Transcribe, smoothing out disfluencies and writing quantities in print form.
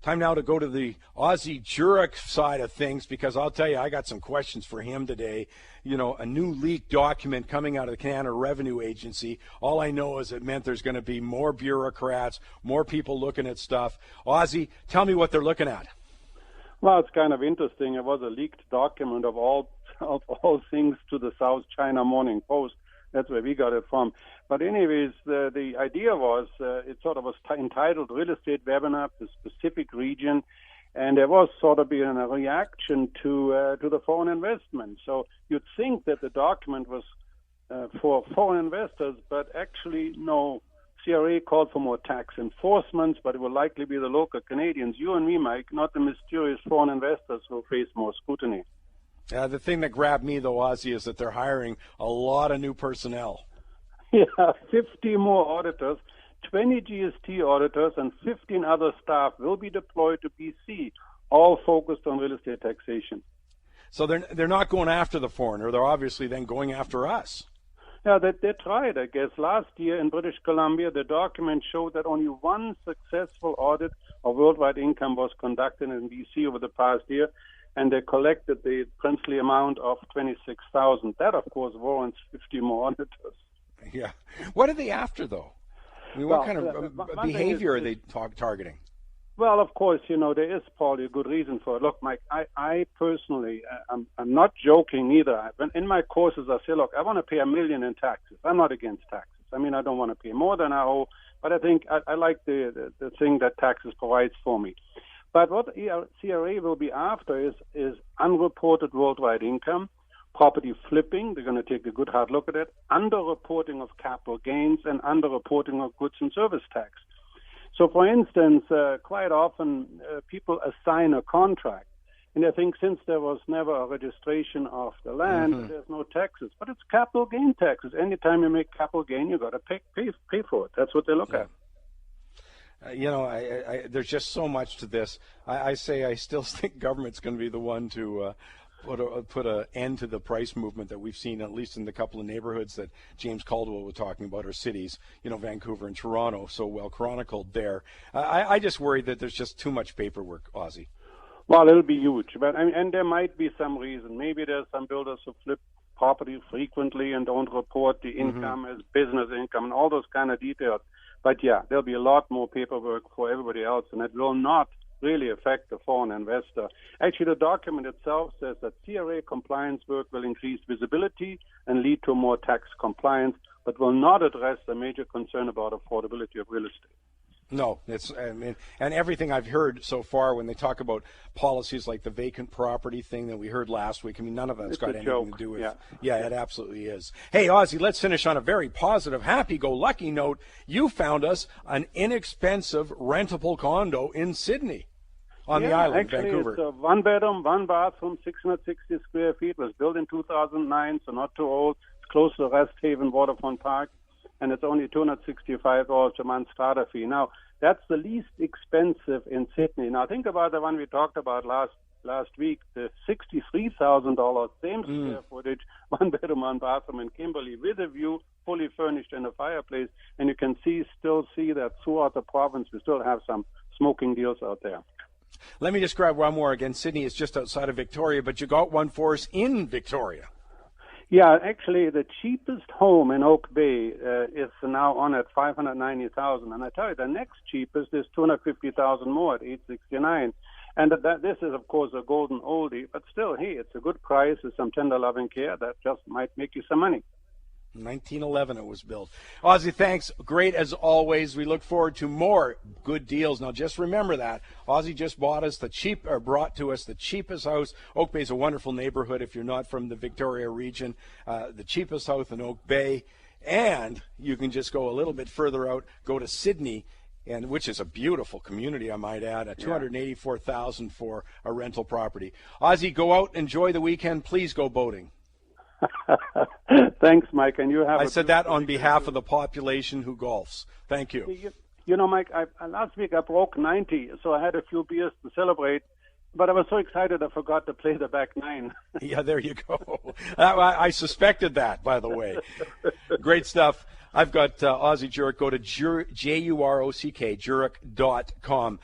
Time now to go to the Ozzie Jurek side of things, because I'll tell you, I got some questions for him today. You know, a new leaked document coming out of the Canada Revenue Agency. All I know is it meant there's going to be more bureaucrats, more people looking at stuff. Ozzie, tell me what they're looking at. Well, it's kind of interesting. It was a leaked document of all things to the South China Morning Post. That's where we got it from. But anyways, the idea was, it sort of was entitled Real Estate Webinar to Specific Region, and there was sort of been a reaction to the foreign investment. So you'd think that the document was for foreign investors, but actually no. CRA called for more tax enforcement, but it will likely be the local Canadians, you and me, Mike, not the mysterious foreign investors who face more scrutiny. The thing that grabbed me, though, Ozzie, is that they're hiring a lot of new personnel. Yeah, 50 more auditors, 20 GST auditors, and 15 other staff will be deployed to BC, all focused on real estate taxation. So they're not going after the foreigner. They're obviously then going after us. Yeah, they tried, I guess. Last year in British Columbia, the document showed that only one successful audit of worldwide income was conducted in BC over the past year, and they collected the princely amount of $26,000. That, of course, warrants 50 more auditors. Yeah. What are they after, though? I mean, what kind of behavior are they targeting? Well, of course, you know, there is probably a good reason for it. Look, Mike, I personally, I'm not joking either. In my courses, I say, look, I want to pay $1 million in taxes. I'm not against taxes. I mean, I don't want to pay more than I owe, but I think I like the thing that taxes provides for me. But what CRA will be after is unreported worldwide income, property flipping. They're going to take a good hard look at it, underreporting of capital gains, and underreporting of goods and service tax. So, for instance, quite often people assign a contract, and I think since there was never a registration of the land, there's no taxes. But it's capital gain taxes. Anytime you make capital gain, you got to pay for it. That's what they look at. You know, there's just so much to this. I still think government's going to be the one to put an end to the price movement that we've seen, at least in the couple of neighborhoods that James Caldwell was talking about, or cities, you know, Vancouver and Toronto, so well chronicled there. I just worry that there's just too much paperwork, Ozzie. Well, it'll be huge, but and there might be some reason. Maybe there's some builders who flip property frequently and don't report the income as business income and all those kind of details. But yeah, there'll be a lot more paperwork for everybody else, and it will not really affect the foreign investor. Actually, the document itself says that CRA compliance work will increase visibility and lead to more tax compliance, but will not address the major concern about affordability of real estate. No, and everything I've heard so far when they talk about policies like the vacant property thing that we heard last week, I mean, none of that's got anything to do with it. Yeah, it absolutely is. Hey, Ozzie, let's finish on a very positive, happy-go-lucky note. You found us an inexpensive rentable condo in Sydney on the island, actually, Vancouver. It's a one-bedroom, one-bathroom, 660 square feet. It was built in 2009, so not too old. It's close to Rest Haven Waterfront Park, and it's only $265 a month starter fee. Now, that's the least expensive in Sydney. Now, think about the one we talked about last week, the $63,000, same square footage, one bedroom, one bathroom in Kimberley with a view, fully furnished and a fireplace. And you can still see that throughout the province, we still have some smoking deals out there. Let me just grab one more. Again, Sydney is just outside of Victoria, but you got one for us in Victoria. Yeah, actually, the cheapest home in Oak Bay is now on at $590,000, and I tell you, the next cheapest is $250,000 more at $869,000. And this is, of course, a golden oldie, but still, hey, it's a good price with some tender loving care that just might make you some money. 1911 it was built. Ozzie, thanks. Great as always. We look forward to more good deals. Now, just remember that Ozzie just brought to us the cheapest house. Oak Bay is a wonderful neighborhood if you're not from the Victoria region. The cheapest house in Oak Bay, and you can just go a little bit further out, go to Sydney, and which is a beautiful community, I might add, at $284,000 for a rental property. Ozzie, go out, enjoy the weekend. Please go boating. Thanks, Mike. And you have. I said that on behalf of the population who golfs. Thank you. You know, Mike, last week I broke 90, so I had a few beers to celebrate. But I was so excited I forgot to play the back nine. Yeah, there you go. I suspected that, by the way. Great stuff. I've got Ozzie Jurek. Go to Jurock, Jurek.com.